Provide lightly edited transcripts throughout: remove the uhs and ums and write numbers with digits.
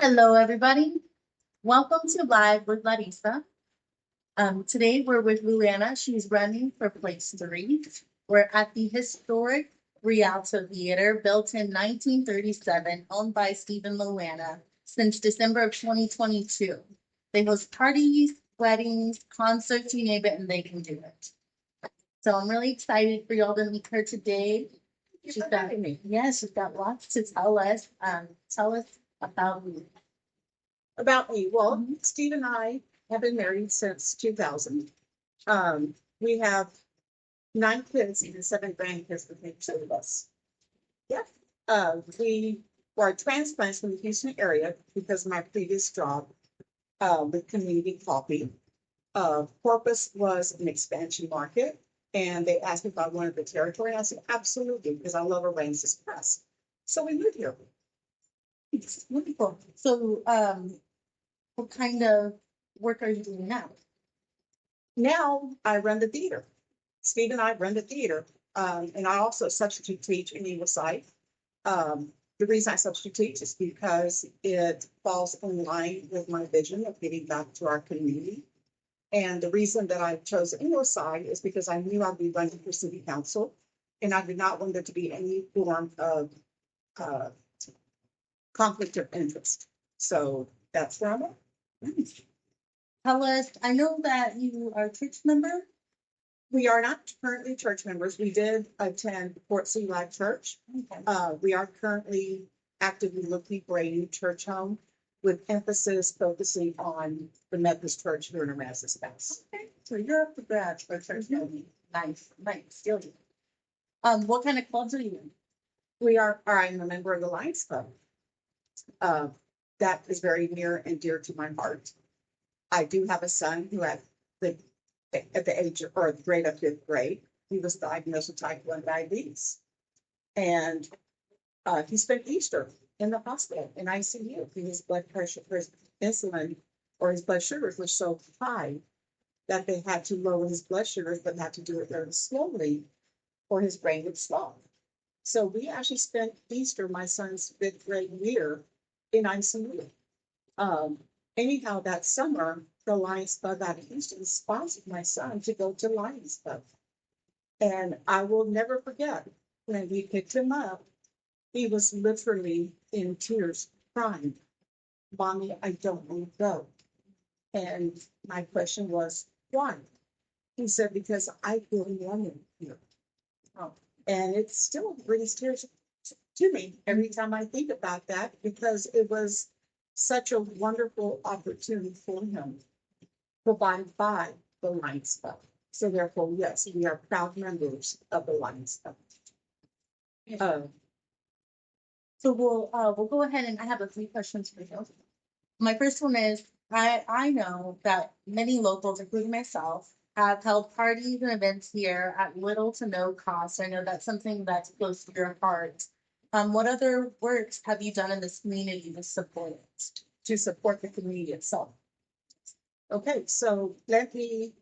Hello, everybody. Welcome to Live with LaRisa. Today we're with Luana. She's running for place 3. We're at the historic Rialto Theater, built in 1937, owned by Stephen Luana since December of 2022. They host parties, weddings, concerts, you name it, and they can do it. So I'm really excited for y'all to meet her today. She's got lots to tell us. Tell us about you. About me. Well, Steve and I have been married since 2000. We have 9 kids and 7 grandkids between 2 of us. Yeah. We were transplants from the Houston area because of my previous job with Community Coffee. Corpus was an expansion market, and they asked me if I wanted the territory. And I said, absolutely, because I love Aransas Press. So we moved here. It's wonderful. So, what kind of work are you doing now? Now I run the theater. Steve and I run the theater, and I also substitute teach in English site. The reason I substitute teach is because it falls in line with my vision of giving back to our community. And the reason that I chose English side is because I knew I'd be running for city council, and I did not want there to be any form of conflict of interest. So that's where I'm at. Tell us, I know that you are a church member. We are not currently church members. We did attend Port City Live Church. Okay. We are currently actively looking for a new church home with emphasis focusing on the Methodist Church here in Aransas. Okay. So you're up for grabs for church building. Nice, still do. What kind of clubs are you in? I'm a member of the Lions Club. That is very near and dear to my heart. I do have a son who at the age of, or the grade of 5th grade, he was diagnosed with type 1 diabetes. And he spent Easter in the hospital in ICU. His blood pressure, his insulin, or his blood sugars were so high that they had to lower his blood sugars, but had to do it very slowly, or his brain would swell. So we actually spent Easter, my son's 5th grade year, in ICU. Anyhow, that summer, the Lions Club out of Houston sponsored my son to go to Lions Club. And I will never forget when we picked him up, he was literally in tears, crying, Mommy, I don't want to go. And my question was, why? He said, because I feel wanted here. Oh, and it still brings tears to me every time I think about that, because it was such a wonderful opportunity for him, provided by the Lions Club. So therefore, yes, we are proud members of the Lions Club. So we'll go ahead, and I have a few questions for you. My first one is, I know that many locals, including myself, have held parties and events here at little to no cost. I know that's something that's close to your heart. What other works have you done in this community to support it? To support the community itself. Okay, so let me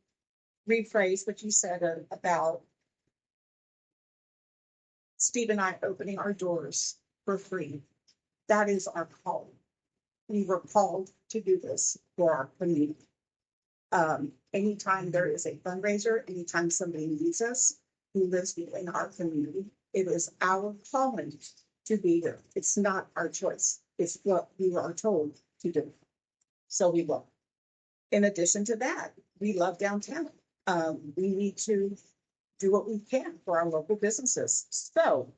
rephrase what you said about Steve and I opening our doors for free. That is our call. We were called to do this for our community. Anytime there is a fundraiser, anytime somebody needs us who lives in our community, it is our calling to be there. It's not our choice. It's what we are told to do. So we will. In addition to that, we love downtown. We need to do what we can for our local businesses. So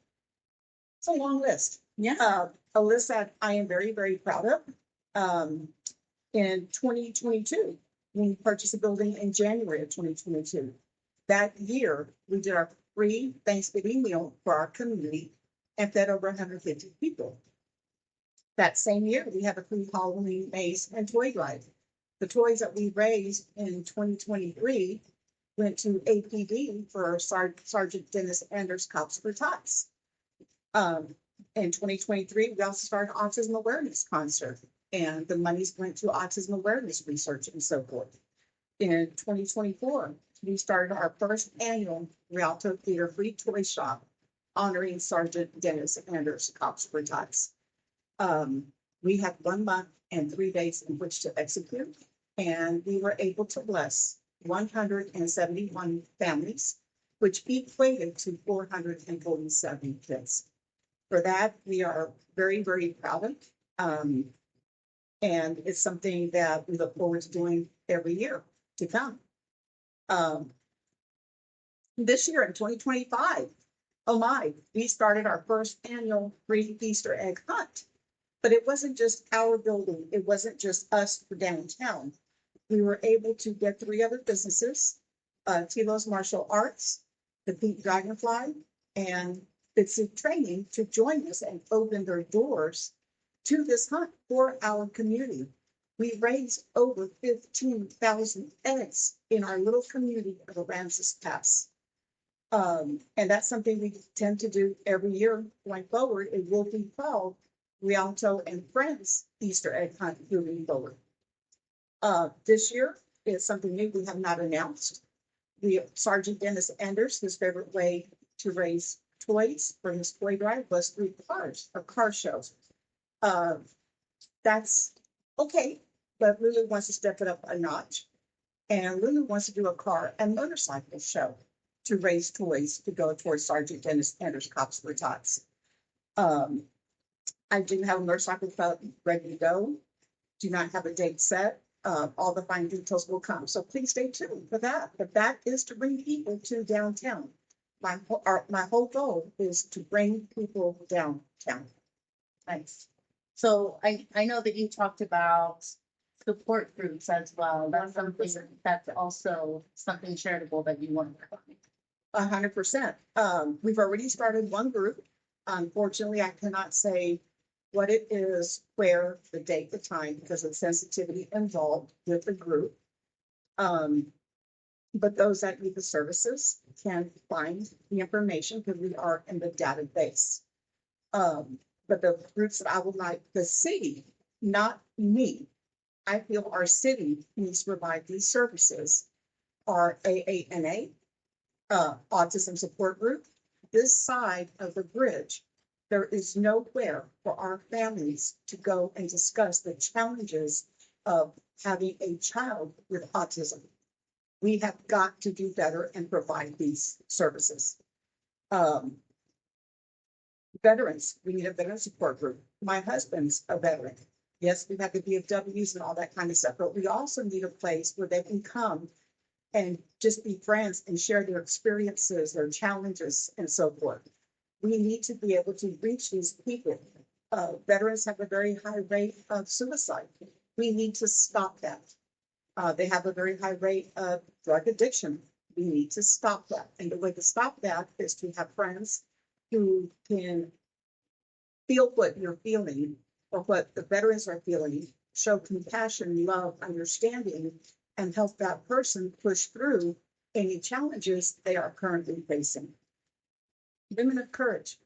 it's a long list. Yeah. A list that I am very, very proud of. In 2022, we purchased a building in January of 2022. That year, we did our free Thanksgiving meal for our community and fed over 150 people. That same year, we have a free Halloween maze and toy drive. The toys that we raised in 2023 went to APD for Sergeant Dennis Anders Cops for Tots. In 2023, we also started autism awareness concert, and the monies went to autism awareness research and so forth. In 2024, we started our first annual Rialto Theater Free Toy Shop, honoring Sergeant Dennis Anders Cops for Tots. We had 1 month and 3 days in which to execute, and we were able to bless 171 families, which equated to 447 kids. For that, we are very, very proud of. And it's something that we look forward to doing every year to come. This year in 2025, oh my, we started our first annual free Easter egg hunt. But it wasn't just our building. It wasn't just us for downtown. We were able to get 3 other businesses, Tilo's Martial Arts, the Pink Dragonfly, and Fitzy Training to join us and open their doors to this hunt for our community. We raised over 15,000 eggs in our little community of Aransas Pass. And that's something we tend to do every year going forward. It will be called Rialto and Friends Easter egg hunt moving forward. This year is something new we have not announced. Sergeant Dennis Anders, his favorite way to raise toys for his toy drive was through cars or car shows. That's okay, but Lulu wants to step it up a notch. And Lulu wants to do a car and motorcycle show to raise toys to go towards Sergeant Dennis Anders Cops for Tots. I do have a motorcycle club ready to go. Do not have a date set. All the fine details will come. So please stay tuned for that. But that is to bring people to downtown. My whole goal is to bring people downtown. Nice. So I know that you talked about support groups as well. That's something that's also something charitable that you want to work on. 100%. We've already started one group. Unfortunately, I cannot say what it is, where, the date, the time, because of sensitivity involved with the group. But those that need the services can find the information because we are in the database. But the groups that I would like the city, not me, I feel our city needs to provide these services are AANA, Autism Support Group. This side of the bridge, there is nowhere for our families to go and discuss the challenges of having a child with autism. We have got to do better and provide these services. Veterans, we need a veteran support group. My husband's a veteran. Yes, we have the VFWs and all that kind of stuff, but we also need a place where they can come and just be friends and share their experiences, their challenges, and so forth. We need to be able to reach these people. Veterans have a very high rate of suicide. We need to stop that. They have a very high rate of drug addiction. We need to stop that. And the way to stop that is to have friends who can feel what you're feeling or what the veterans are feeling, show compassion, love, understanding, and help that person push through any challenges they are currently facing. Women of Courage.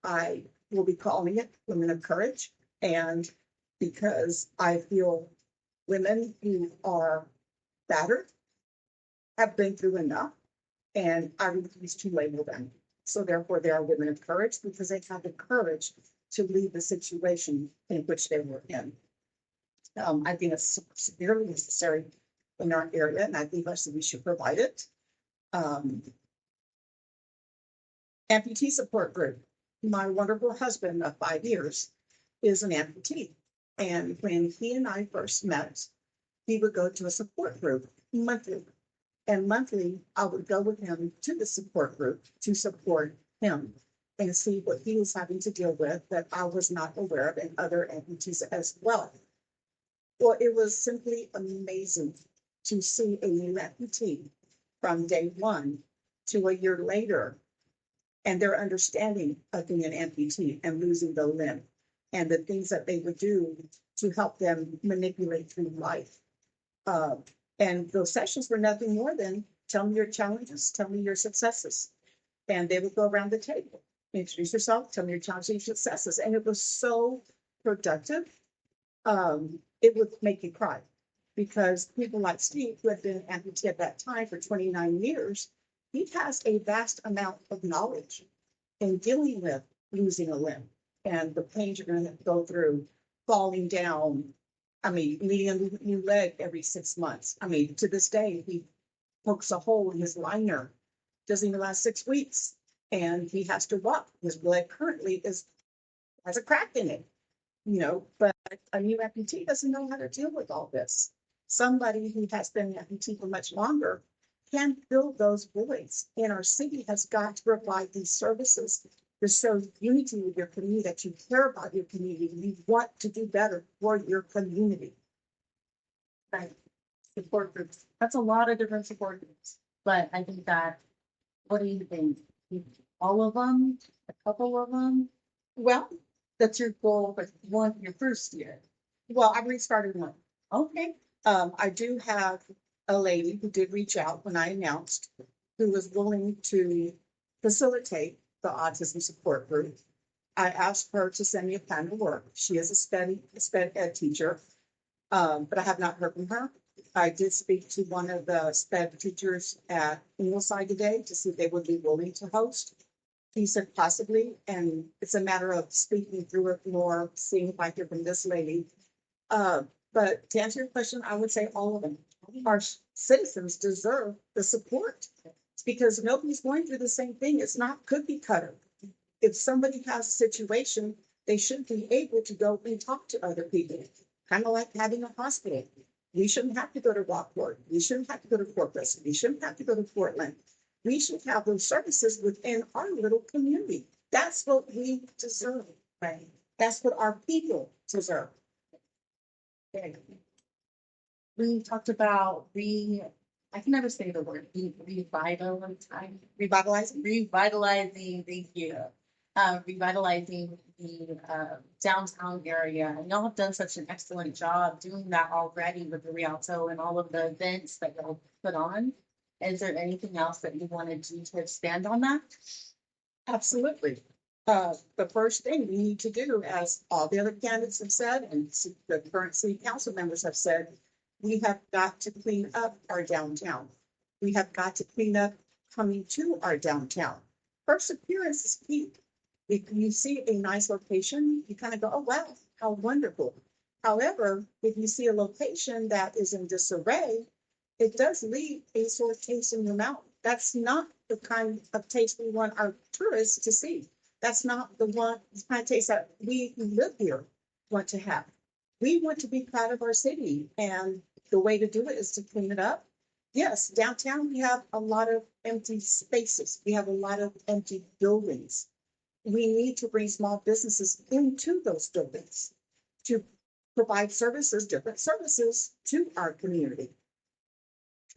I will be calling it Women of Courage. And because I feel women who are battered have been through enough, and I refuse to label them. So therefore, they are women of courage because they have the courage to leave the situation in which they were in. I think it's severely necessary in our area, and I think we should provide it. Amputee support group. My wonderful husband of 5 years is an amputee. And when he and I first met, he would go to a support group monthly. And monthly, I would go with him to the support group to support him and see what he was having to deal with that I was not aware of, and other amputees as well. Well, it was simply amazing to see a new amputee from day one to a year later, and their understanding of being an amputee and losing the limb, and the things that they would do to help them manipulate through life. And those sessions were nothing more than tell me your challenges, tell me your successes. And they would go around the table, introduce yourself, tell me your challenges, your successes. And it was so productive. It would make you cry because people like Steve, who had been an amputee at that time for 29 years, he has a vast amount of knowledge in dealing with losing a limb and the pain you're going to go through falling down. I mean, needing a new leg every 6 months. I mean, to this day, he pokes a hole in his liner. Doesn't even last 6 weeks. And he has to walk. His leg currently has a crack in it, but a new amputee doesn't know how to deal with all this. Somebody who has been an amputee for much longer can fill those voids. And our city has got to provide these services to show unity with your community, that you care about your community, you want to do better for your community. Right. Support groups. That's a lot of different support groups. But I think that, what do you think? All of them? A couple of them? Well, That's your goal for your first year. well, I restarted one. Okay. I do have a lady who did reach out when I announced, who was willing to facilitate the autism support group. I asked her to send me a plan of work. She is a sped ed teacher, but I have not heard from her. I did speak to one of the sped teachers at Ingleside today to see if they would be willing to host. He said possibly, and it's a matter of speaking through it more, seeing if I hear from this lady. But to answer your question, I would say all of them. Our citizens deserve the support. It's because nobody's going through the same thing. It's not cookie cutter. If somebody has a situation, they should be able to go and talk to other people, kind of like having a hospital. We shouldn't have to go to Rockport. We shouldn't have to go to Corpus. We shouldn't have to go to Portland. We should have those services within our little community. That's what we deserve, right? That's what our people deserve. Okay. We talked about I can never say the word, revitalizing, thank you. Revitalizing the downtown area. And y'all have done such an excellent job doing that already with the Rialto and all of the events that y'all put on. Is there anything else that you want to do to expand on that? Absolutely. The first thing we need to do, as all the other candidates have said, and the current city council members have said, we have got to clean up our downtown. We have got to clean up coming to our downtown. First appearance is key. If you see a nice location, you kind of go, oh, wow, how wonderful. However, if you see a location that is in disarray, it does leave a sort of taste in your mouth. That's not the kind of taste we want our tourists to see. That's not the kind of taste that we who live here want to have. We want to be proud of our city, and the way to do it is to clean it up. Yes, downtown, we have a lot of empty spaces. We have a lot of empty buildings. We need to bring small businesses into those buildings to provide services, different services to our community.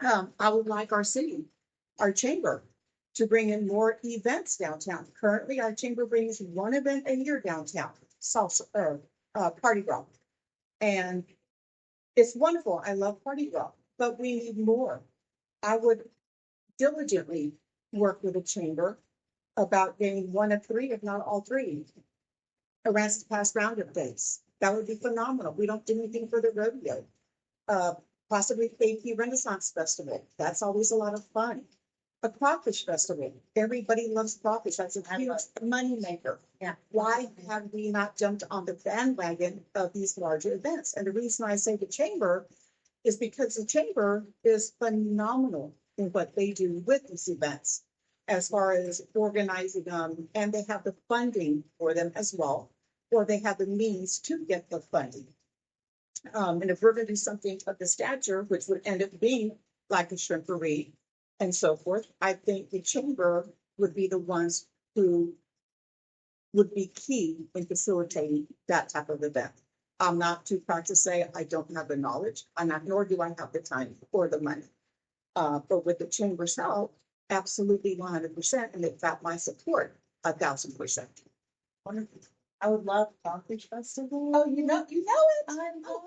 I would like our city, our chamber, to bring in more events downtown. Currently, our chamber brings one event a year downtown, salsa or party rock. And it's wonderful. I love party rock, but we need more. I would diligently work with the chamber about getting one of three, if not all three, Aransas past roundup days. That would be phenomenal. We don't do anything for the rodeo. Possibly AP Renaissance Festival. That's always a lot of fun. A crawfish festival. Everybody loves crawfish. That's a huge money maker. Yeah. Why have we not jumped on the bandwagon of these larger events? And the reason I say the chamber is because the chamber is phenomenal in what they do with these events, as far as organizing them, and they have the funding for them as well, or they have the means to get the funding. And if we're going to do something of the stature, which would end up being like a shrimpery and so forth, I think the chamber would be the ones who would be key in facilitating that type of event. I'm not too proud to say I don't have the knowledge. Nor do I have the time or the money. But with the chamber's help, absolutely 100%, and they've got my support 1,000%. Wonderful. I would love Crawfish Festival. Oh, you know it. I love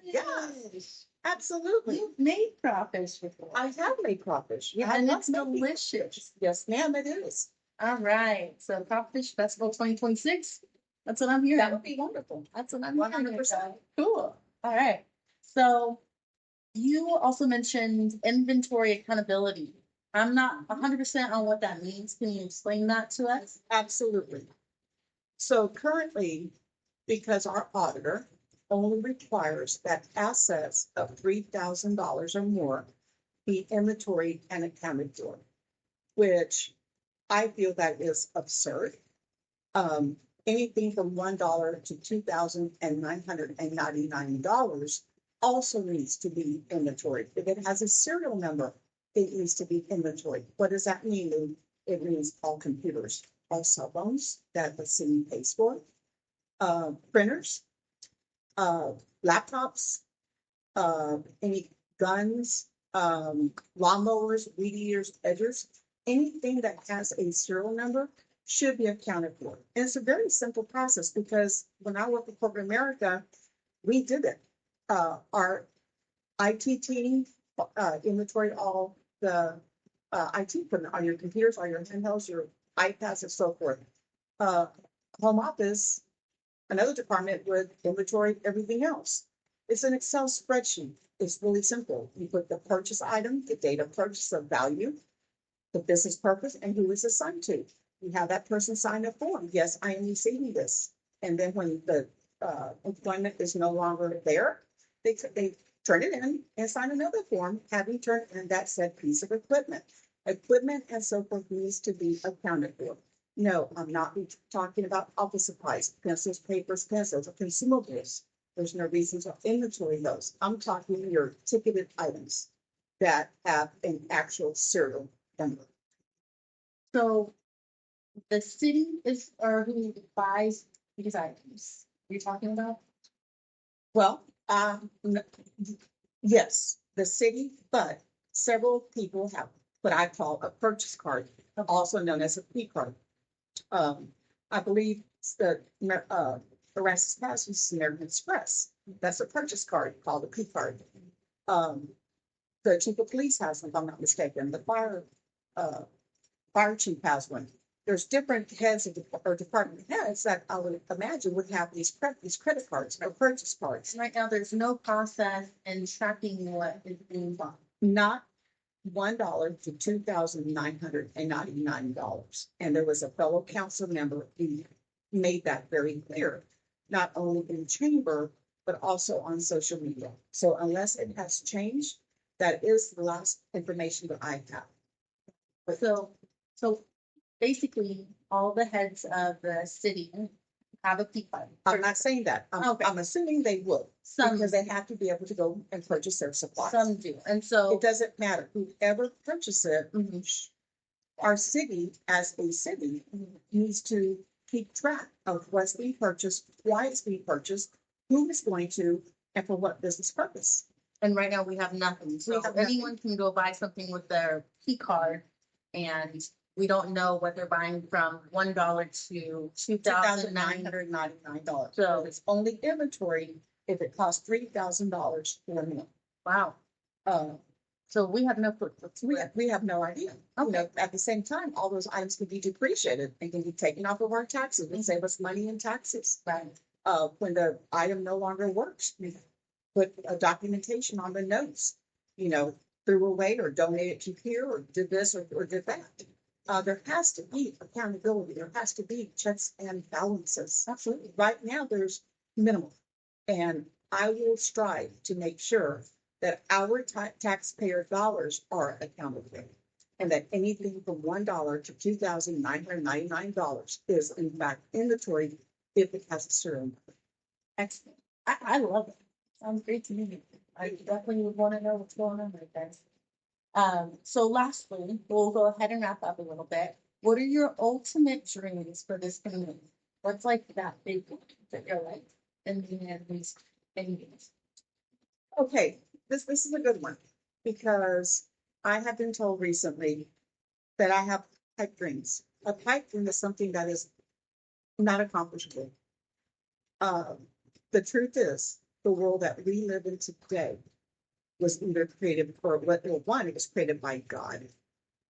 Yes. Yes. Absolutely. You've made crawfish before. I have made crawfish. Yeah, and I it's love making delicious. crawfish. Yes, ma'am, it is. All right. So Crawfish Festival 2026. That's what I'm hearing. That would be wonderful. That's what I'm hearing. 100%. Cool. All right. So you also mentioned inventory accountability. I'm not 100% on what that means. Can you explain that to us? Absolutely. So currently, because our auditor only requires that assets of $3,000 or more be inventoried and accounted for, which I feel that is absurd. Anything from $1 to $2,999 also needs to be inventoried. If it has a serial number, it needs to be inventoried. What does that mean, Lou? It means all computers, all cell phones that the city pays for, printers, laptops, any guns, lawnmowers, weed eaters, edgers, anything that has a serial number should be accounted for. And it's a very simple process because when I worked for corporate America, we did it. Our IT team inventory all the IT equipment on your computers, on your handhelds, your iPads, and so forth. Home office, another department would inventory everything else. It's an Excel spreadsheet. It's really simple. You put the purchase item, the date of purchase, of value, the business purpose, and who it's assigned to. You have that person sign a form. Yes, I am receiving this. And then when the employment is no longer there, they turn it in and sign another form, having turned in that said piece of equipment. Equipment and so forth needs to be accounted for. No, I'm not talking about office supplies, pencils, papers, pencils, or consumables. There's no reason to inventory those. I'm talking your ticketed items that have an actual serial number. So the city is, or who buys these items you're talking about? Well, yes, the city, but several people have what I call a purchase card, also known as a P card. I believe the Aransas Pass is American Express. That's a purchase card called a P card. The chief of police has one, if I'm not mistaken. The fire chief has one. There's different heads of or department heads that I would imagine would have these credit cards or purchase cards. And right now, there's no process in tracking what is being bought. Not $1 to $2,999. And there was a fellow council member who made that very clear, not only in chamber, but also on social media. So unless it has changed, that is the last information that I have. So basically, all the heads of the city have a P card. I'm not saying that. Okay. I'm assuming they would, Some, because they have to be able to go and purchase their supplies. some do, and so. It doesn't matter. Whoever purchases it, Mhm. our city, as a city, needs to keep track of what's being purchased, why it's being purchased, who is going to, and for what business purpose. And right now, we have nothing, so have anyone can go buy something with their P card, and we don't know what they're buying from $1 to $2,999. So- It's only inventory if it costs $3,000 or more. Wow, so we have no clue. We have no idea. You know, at the same time, all those items can be depreciated and can be taken off of our taxes and save us money in taxes. Right. When the item no longer works, we put a documentation on the notes, threw away or donated to here or did this or did that. There has to be accountability. There has to be checks and balances. Absolutely. Right now, there's minimal. And I will strive to make sure that our taxpayer dollars are accounted for. And that anything from $1 to $2,999 is in fact inventory if it has a serial number. Excellent. I love it. Sounds great to me. I definitely would want to know what's going on right there. So lastly, we'll go ahead and wrap up a little bit. What are your ultimate dreams for this community? What's like that big one that you're like, and you have these things? Okay, this is a good one because I have been told recently that I have pipe dreams. A pipe dream is something that is not accomplishable. The truth is, the world that we live in today was either created for one, it was created by God,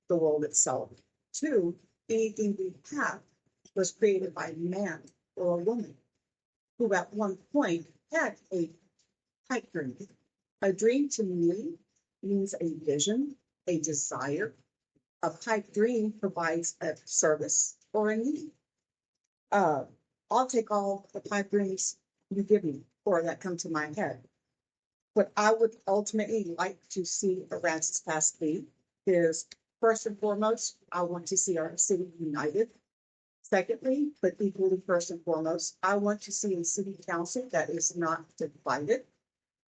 the world itself. Two, anything we have was created by man or a woman who at one point had a pipe dream. A dream to me means a vision, a desire. A pipe dream provides a service or a need. I'll take all the pipe dreams you give me or that come to my head. What I would ultimately like to see Aransas Pass be is, first and foremost, I want to see our city united. Secondly, but equally first and foremost, I want to see a city council that is not divided.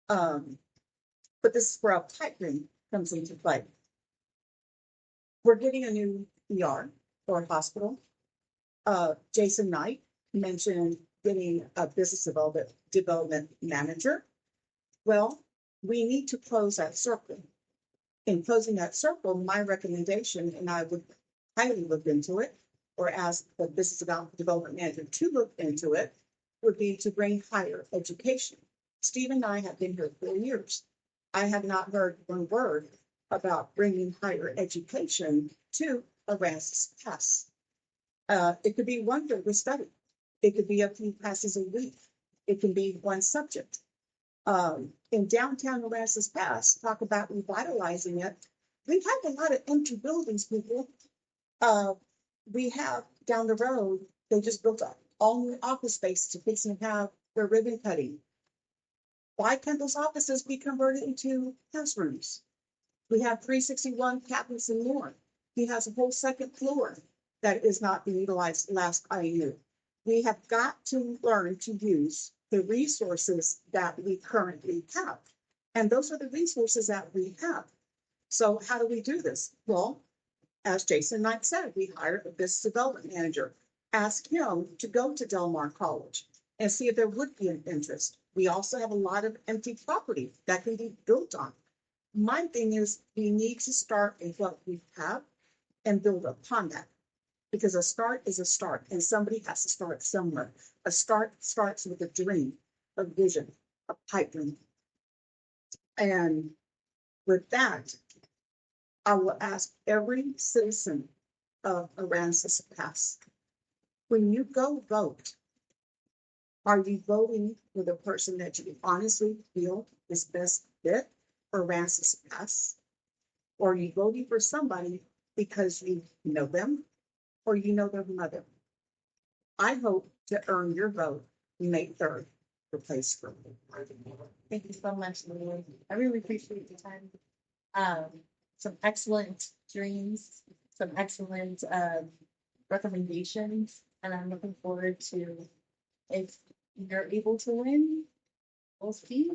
But this is where a pipe dream comes into play. We're getting a new ER or hospital. Jason Knight mentioned getting a business development manager. Well, we need to close that circle. In closing that circle, my recommendation, and I would highly look into it, or ask the business development manager to look into it, would be to bring higher education. Steve and I have been here 4 years. I have not heard one word about bringing higher education to Aransas Pass. It could be one further study. It could be a few classes a week. It can be one subject. In downtown Aransas Pass, talk about revitalizing it. We've had a lot of empty buildings, people. We have down the road, they just built up all new office space to fix and have their ribbon cutting. Why can't those offices be converted into classrooms? We have 361 cabinets and more. He has a whole second floor that is not being utilized last I knew. We have got to learn to use the resources that we currently have. And those are the resources that we have. So how do we do this? Well, as Jason Knight said, we hired a business development manager. Ask him to go to Del Mar College and see if there would be an interest. We also have a lot of empty property that can be built on. My thing is, we need to start with what we have and build upon that. Because a start is a start, and somebody has to start somewhere. A start starts with a dream, a vision, a pipe dream. And with that, I will ask every citizen of Aransas Pass, when you go vote, are you voting for the person that you honestly feel is best fit for Aransas Pass? Or are you voting for somebody because you know them or you know their mother? I hope to earn your vote May 3rd for place for me. Thank you so much, Lily. I really appreciate the time. Some excellent dreams, some excellent recommendations, and I'm looking forward to, if you're able to win, we'll see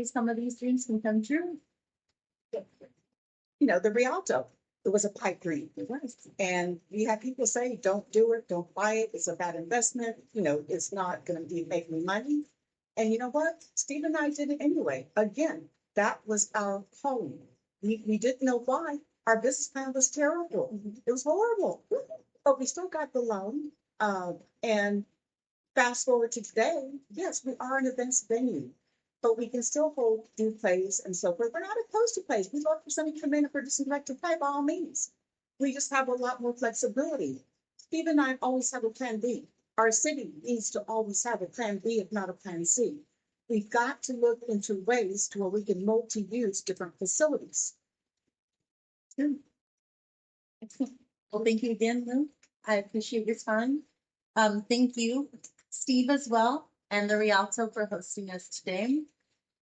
some of these dreams can come true. You know, the Rialto, it was a pipe dream. It was. And we have people say, don't do it, don't buy it, it's a bad investment, you know, it's not gonna be making money. And you know what? Steve and I did it anyway. Again, that was our calling. We didn't know why. Our business plan was terrible. It was horrible. But we still got the loan. And fast forward to today, yes, we are an events venue, but we can still do plays and so forth. We're not opposed to plays. We'd love for somebody to come in and produce an electric play by all means. We just have a lot more flexibility. Steve and I always have a plan B. Our city needs to always have a plan B, if not a plan C. We've got to look into ways to where we can multi-use different facilities. Excellent. Well, thank you again, Lou. I appreciate your time. Thank you, Steve, as well, and the Rialto for hosting us today.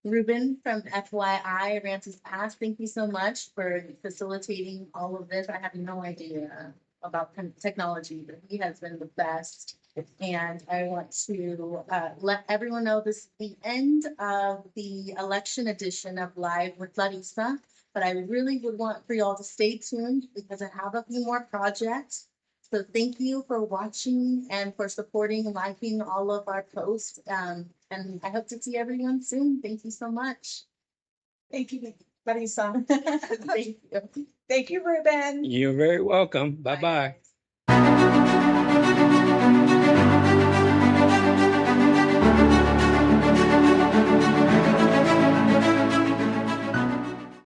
Ruben from FYI Aransas Pass, thank you so much for facilitating all of this. I had no idea about technology, but he has been the best. And I want to let everyone know this is the end of the election edition of Live with LaRisa. But I really would want for y'all to stay tuned because I have a few more projects. So thank you for watching and for supporting and liking all of our posts. And I hope to see everyone soon. Thank you so much. Thank you, LaRisa. Thank you. Thank you, Ruben. You're very welcome. Bye-bye.